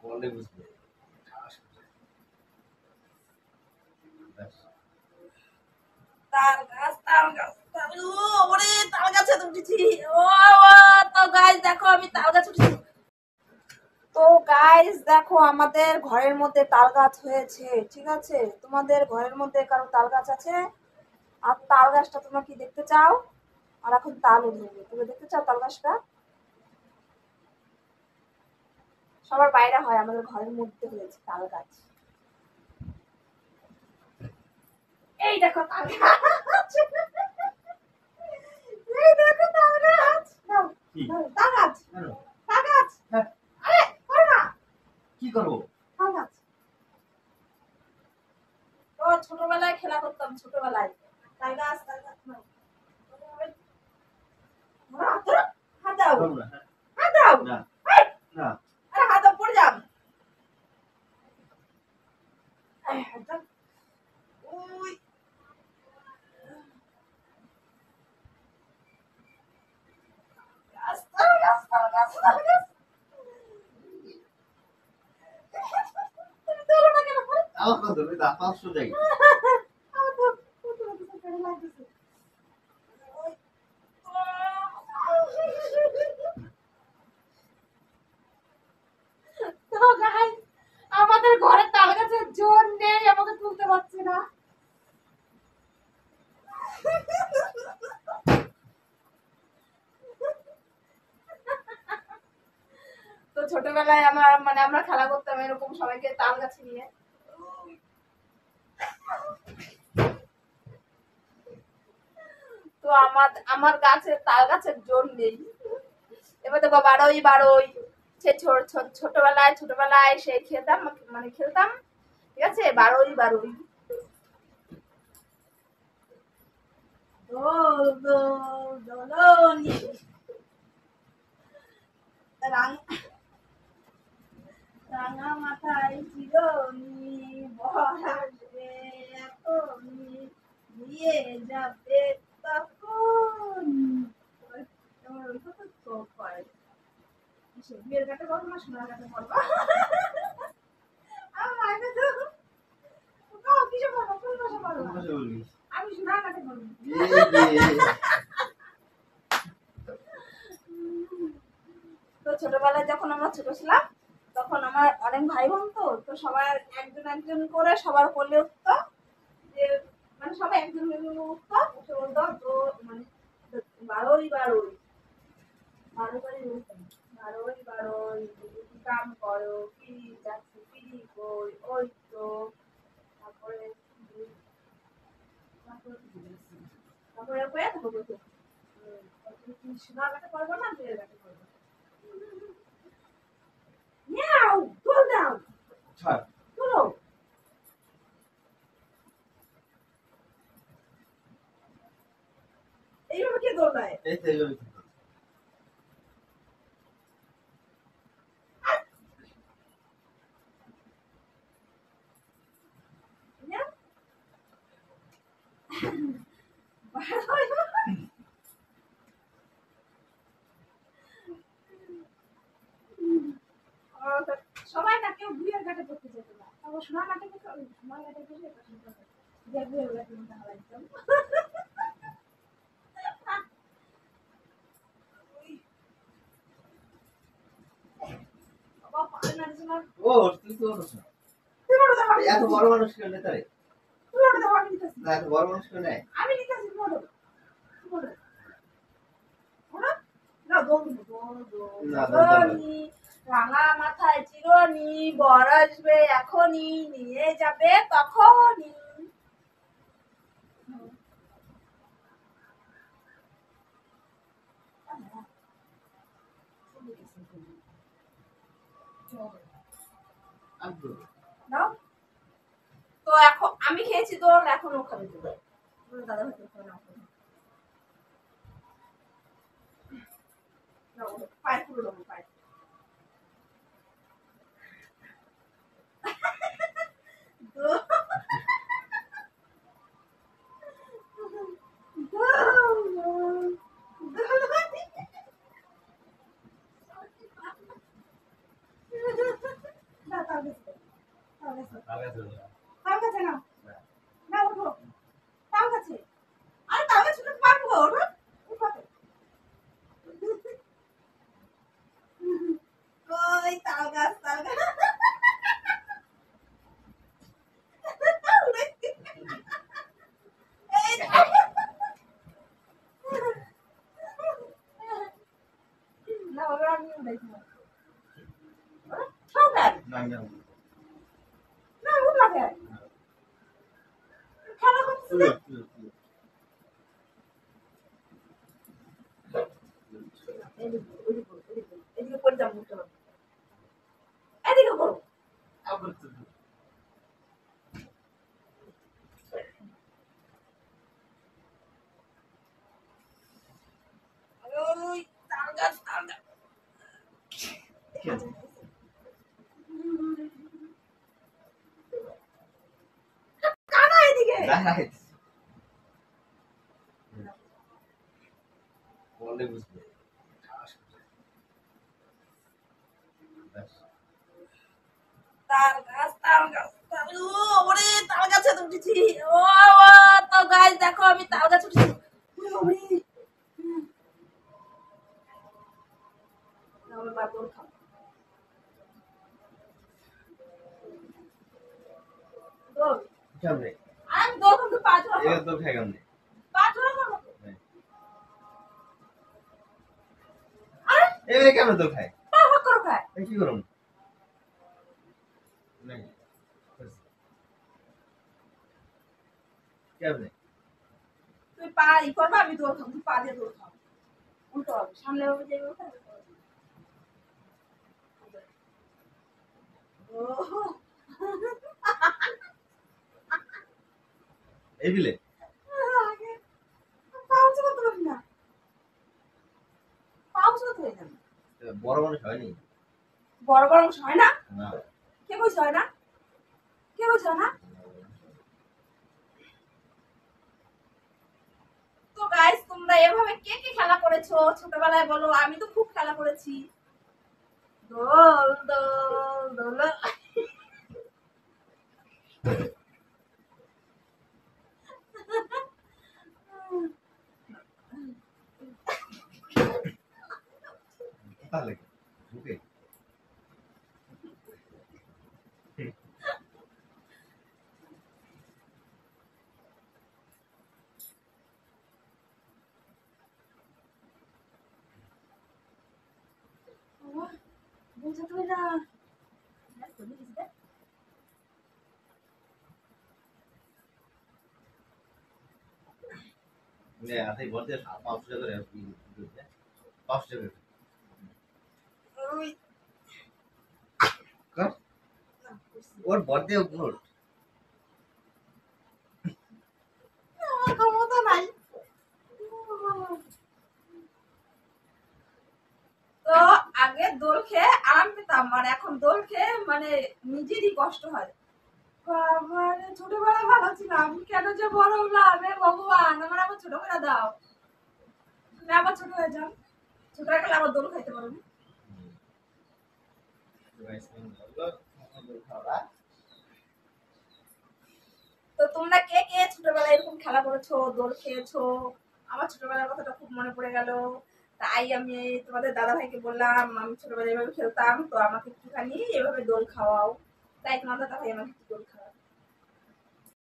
বলে বুঝবে তাল গাছ ওরে তাল গাছে উঠেছি ও তো গাইস দেখো আমি তাল গাছ উঠেছি তো গাইস দেখো আমাদের ঘরের মধ্যে তাল গাছ হয়েছে ঠিক আছে তোমাদের ঘরের মধ্যে কারো তাল গাছ আছে আর তাল গাছটা তোমরা কি দেখতে চাও আর এখন তাল উঠবে তুমি দেখতে চাও তাল গাছটা সবার বাইরে হয় আমাদের ঘরের মধ্যে হয়েছে তাল গাছ এই দেখো তাল গাছ এই দেখো তাল গাছ নাও তাল গাছ তাল গাছ আরে করো না কি করবো তাল গাছ ও ছোটবেলায় খেলা করতাম ছোটবেলায় তাল গাছ নাও হাত দাও হাত দাও না না আরে হাত দাও পড়ে যাও ওই আমাদের ঘরে তাল গাছের জোর নেই আমাকে তুলতে পারছি না তো ছোটবেলায় আমার মানে আমরা খেলা করতাম এরকম সবাইকে তাল গাছে নিয়ে তো আমার গাছে তাল গাছের জোর নেই এবার দেখো বারোই সে ছোটবেলায় সে খেলতাম মানে খেলতাম ঠিক আছে বারোই রাঙা মাথায় চিরনি বসবে এখনই নিয়ে যাবে তখন বিয়ের কাটে বলবো না সোনার কাটে বলবো আমি সোনার কাটে বলবো তো ছোটবেলায় যখন আমরা ছোট ছিলাম তখন আমার অনেক ভাই বোন তো সবার একজন করে সবার কোলে উঠতো যে মানে সবাই একজন উঠতো বলতো তো মানে বারোই কাম করো পিড়ি যাচ্ছে পিড়ি কই ওই তো তারপরে সোনার কাটে করবো না বিয়ের কাটে করবো এইভাবে কে দৌড়ায় সবাই না কেউ বিয়ের ঘাটে করতে যেত না তবে সোনার ঘাটে সোনার ঘাটে বসে যে বিয়ের ঘাটে একদম ও তুই তো এত বড় মানুষ কেউ নেই তারে এত বড় মানুষ কেউ নেই আমি নিতেছি রাঙা মাথায় চিরনি বর আসবে এখনই নিয়ে যাবে তখনই তো এখন আমি খেয়েছি তো এখনো খাবে তো দাদা ভাই পায়ে পুরো দেবো পায়ে তাল গাছে না না ওঠো তাল গাছে আরে তাল গাছে উঠতে পারবো ওঠো উঠো ওই তাল গাছ এই না ওরা আমি উঠাইছি ছোটার না উঠলা কে খেলা করছিস না এদিকে পড়ে যাবো এদিকে করো ওই তাল গাছ কানা এদিকে বলে বুঝবে ওরে তাল গাছে উঠেছি ও তো গাইস দেখো আমি তাল গাছে উঠেছি কেমনে আমি দৌড় কিন্তু পাঁচ এর তো খাই কেমনে এবারে কেমন তো খায় করো খায় কি করুন কেমনে তুই পা ই করবা আমি দৌড় খাবো তুই পা দিয়ে দৌড় খাবো উল্টো হবে সামনে হবে যে এই বিলে বড় মানুষ হয়নি বড় বড় অংশ হয় না না কে বলছে হয় না কে বলছে হয় না তো গাইস তোমরা এভাবে কে কে খেলা করেছো ছোটবেলায় বলো আমি তো খুব খেলা করেছি দোল দোল দোল তাহলে ওকে বুঝতে তুই না মানে আতে বলতে 500 টাকা করে 500 টাকা কর ওর বর্থডে ওর আমার ক্ষমতা নাই তো আগে দোল খেয়ে আরাম পেতাম মানে এখন দোল খেয়ে মানে নিজেরই কষ্ট হয় মানে ছোটবেলায় ভালো ছিলাম কেন যে বড় হলাম হে ভগবান আমার আবার ছোট করে দাও তুমি আবার ছোট হয়ে যাও ছোট হয়ে গেলে আবার দোল খাইতে পারো না তো তোমরা কে কে ছোটবেলায় এরকম খেলা করেছো দোল খেয়েছো আমার ছোটবেলার কথাটা খুব মনে পড়ে গেল তাই আমি তোমাদের দাদা ভাইকে বললাম আমি ছোটবেলায় এভাবে খেলতাম তো আমাকে একটুখানি এভাবে দোল খাওয়াও তাই তোমার দাদা ভাই আমাকে দোল খাওয়াও